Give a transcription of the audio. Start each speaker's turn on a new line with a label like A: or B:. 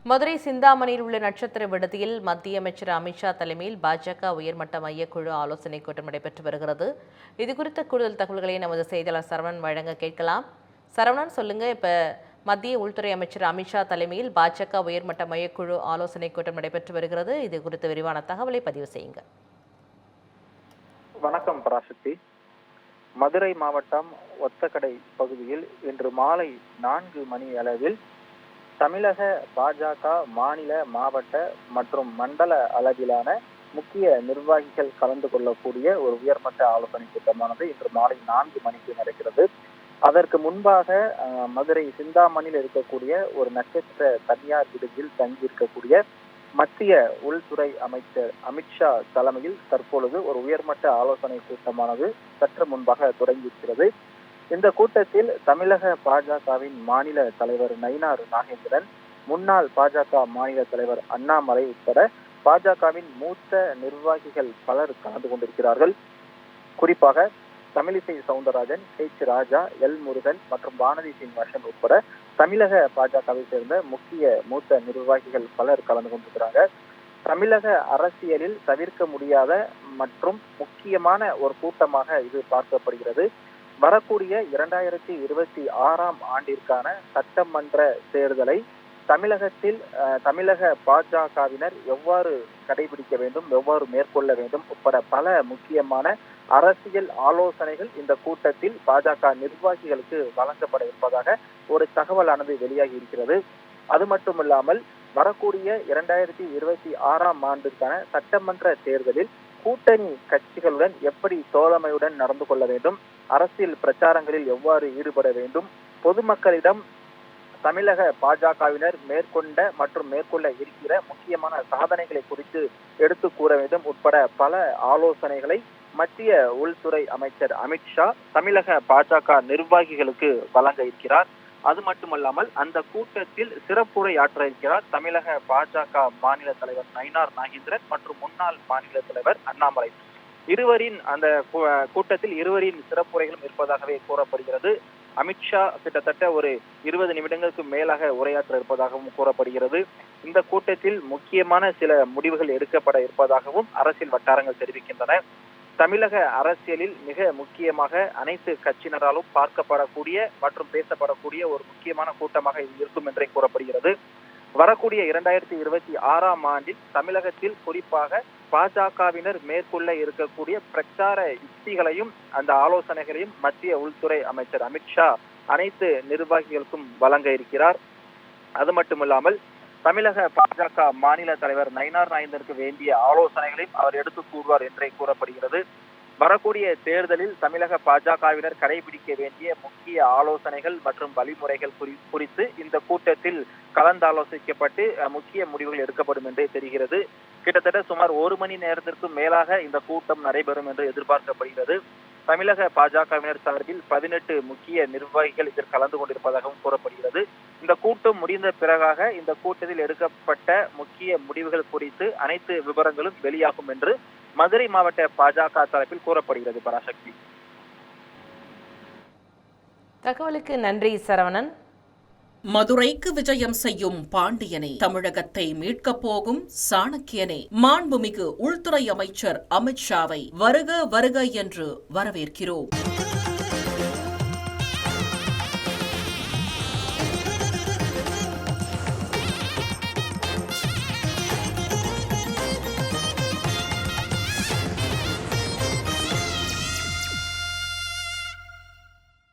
A: மதுரை சிந்தாமணியில் உள்ள நட்சத்திர விடுதியில் மத்திய அமைச்சர் அமித்ஷா தலைமையில் பாஜக உயர்மட்ட மையக்குழு ஆலோசனைக் கூட்டம் நடைபெற்று வருகிறது. இதுகுறித்த கூடுதல் தகவல்களை நமது செய்தியாளர் சரவணன் வழங்க கேட்கலாம். சரவணன், சொல்லுங்க. இப்ப மத்திய உள்துறை அமைச்சர் அமித்ஷா தலைமையில் பாஜக உயர்மட்ட மையக்குழு ஆலோசனைக் கூட்டம் நடைபெற்று வருகிறது. இது குறித்த விரிவான தகவலை பதிவு செய்யுங்க.
B: வணக்கம் பராசக்தி. மதுரை மாவட்டம் ஒத்தக்கடை பகுதியில் இன்று மாலை 4 மணி அளவில் தமிழக பாஜக மாநில, மாவட்ட மற்றும் மண்டல அளவிலான முக்கிய நிர்வாகிகள் கலந்து கொள்ளக்கூடிய ஒரு உயர்மட்ட ஆலோசனை கூட்டமானது இன்று மாலை 4 மணிக்கு நடக்கிறது. அதற்கு முன்பாக மதுரை சிந்தாமணியில் இருக்கக்கூடிய ஒரு நட்சத்திர தனியார் விடுதியில் தங்கியிருக்கக்கூடிய மத்திய உள்துறை அமைச்சர் அமித்ஷா தலைமையில் தற்பொழுது ஒரு உயர்மட்ட ஆலோசனை கூட்டமானது சற்று முன்பாக தொடங்கியிருக்கிறது. இந்த கூட்டத்தில் தமிழக பாஜகவின் மாநில தலைவர் நயினார் நாகேந்திரன், முன்னாள் பாஜக மாநில தலைவர் அண்ணாமலை உட்பட பாஜகவின் மூத்த நிர்வாகிகள் பலர் கலந்து கொண்டிருக்கிறார்கள். குறிப்பாக தமிழிசை சவுந்தரராஜன், H. ராஜா, எல். முருகன் மற்றும் வானதி சீனிவாசன் உட்பட தமிழக பாஜகவை சேர்ந்த முக்கிய மூத்த நிர்வாகிகள் பலர் கலந்து கொண்டிருக்கிறாங்க. தமிழக அரசியலில் தவிர்க்க முடியாத மற்றும் முக்கியமான ஒரு கூட்டமாக இது பார்க்கப்படுகிறது. வரக்கூடிய 2026ஆம் ஆண்டிற்கான சட்டமன்ற தேர்தலை தமிழகத்தில் தமிழக பாஜகவினர் எவ்வாறு கடைபிடிக்க வேண்டும், எவ்வாறு மேற்கொள்ள வேண்டும் உட்பட பல முக்கியமான அரசியல் ஆலோசனைகள் இந்த கூட்டத்தில் பாஜக நிர்வாகிகளுக்கு வழங்கப்பட இருப்பதாக ஒரு தகவலானது வெளியாகி இருக்கிறது. அது மட்டுமில்லாமல் வரக்கூடிய 2026ஆம் ஆண்டிற்கான சட்டமன்ற தேர்தலில் கூட்டணி கட்சிகளுடன் எப்படி தோழமையுடன் நடந்து கொள்ள வேண்டும், அரசியல் பிரச்சாரங்களில் எவ்வாறு ஈடுபட வேண்டும், பொதுமக்களிடம் தமிழக பாஜகவினர் மேற்கொண்ட மற்றும் மேற்கொள்ள இருக்கிற முக்கியமான சாதனைகளை குறித்து எடுத்து கூற வேண்டும் உட்பட பல ஆலோசனைகளை மத்திய உள்துறை அமைச்சர் அமித்ஷா தமிழக பாஜக நிர்வாகிகளுக்கு வழங்க இருக்கிறார். அது மட்டுமல்லாமல் அந்த கூட்டத்தில் சிறப்புரை ஆற்ற இருக்கிறார் தமிழக பாஜக மாநில தலைவர் நயினார் நாகேந்திரன் மற்றும் முன்னாள் மாநில தலைவர் அண்ணாமலை. இருவரின் அந்த கூட்டத்தில் இருவரின் சிறப்புரைகளும் இருப்பதாகவே கூறப்படுகிறது. அமித்ஷா கிட்டத்தட்ட ஒரு 20 நிமிடங்களுக்கு மேலாக உரையாற்ற இருப்பதாகவும் கூறப்படுகிறது. இந்த கூட்டத்தில் முக்கியமான சில முடிவுகள் எடுக்கப்பட இருப்பதாகவும் அரசியல் வட்டாரங்கள் தெரிவிக்கின்றன. தமிழக அரசியலில் மிக முக்கியமாக அனைத்து கட்சியினராலும் பார்க்கப்படக்கூடிய மற்றும் பேசப்படக்கூடிய ஒரு முக்கியமான கூட்டமாக இது இருக்கும் என்றே கூறப்படுகிறது. வரக்கூடிய 2026ஆம் ஆண்டில் தமிழகத்தில் குறிப்பாக பாஜகவினர் மேற்கொள்ள இருக்கக்கூடிய பிரச்சார யுக்திகளையும் அந்த ஆலோசனைகளையும் மத்திய உள்துறை அமைச்சர் அமித்ஷா அனைத்து நிர்வாகிகளுக்கும் வழங்க இருக்கிறார். அது மட்டுமில்லாமல் தமிழக பாஜக மாநில தலைவர் நயினார் நாகேந்திரனுக்கு வேண்டிய ஆலோசனைகளையும் அவர் எடுத்து கூறுவார் என்றே கூறப்படுகிறது. வரக்கூடிய தேர்தலில் தமிழக பாஜகவினர் கடைபிடிக்க வேண்டிய முக்கிய ஆலோசனைகள் மற்றும் வழிமுறைகள் குறித்து இந்த கூட்டத்தில் கலந்தாலோசிக்கப்பட்டு முக்கிய முடிவுகள் எடுக்கப்படும் என்றே தெரிகிறது. கிட்டத்தட்ட சுமார் 1 மணி நேரத்திற்கும் மேலாக இந்த கூட்டம் நடைபெறும் என்று எதிர்பார்க்கப்படுகிறது. தமிழக பாஜகவினர் சார்பில் 18 முக்கிய நிர்வாகிகள் இதில் கலந்து கொண்டிருப்பதாகவும் கூறப்படுகிறது. இந்த கூட்டம் முடிந்த பிறகாக இந்த கூட்டத்தில் எடுக்கப்பட்ட முக்கிய முடிவுகள் குறித்து அனைத்து விவரங்களும் வெளியாகும் என்று மதுரை மாவட்ட பாஜக தரப்பில் கூறப்படுகிறது. பராசக்தி,
A: தகவலுக்கு நன்றி சரவணன்.
C: மதுரைக்கு விஜயம் செய்யும் பாண்டியனை, தமிழகத்தை மீட்கப் போகும் சாணக்கியனை, மாண்புமிகு உள்துறை அமைச்சர் அமித்ஷாவை வருக வருக என்று வரவேற்கிறோம்.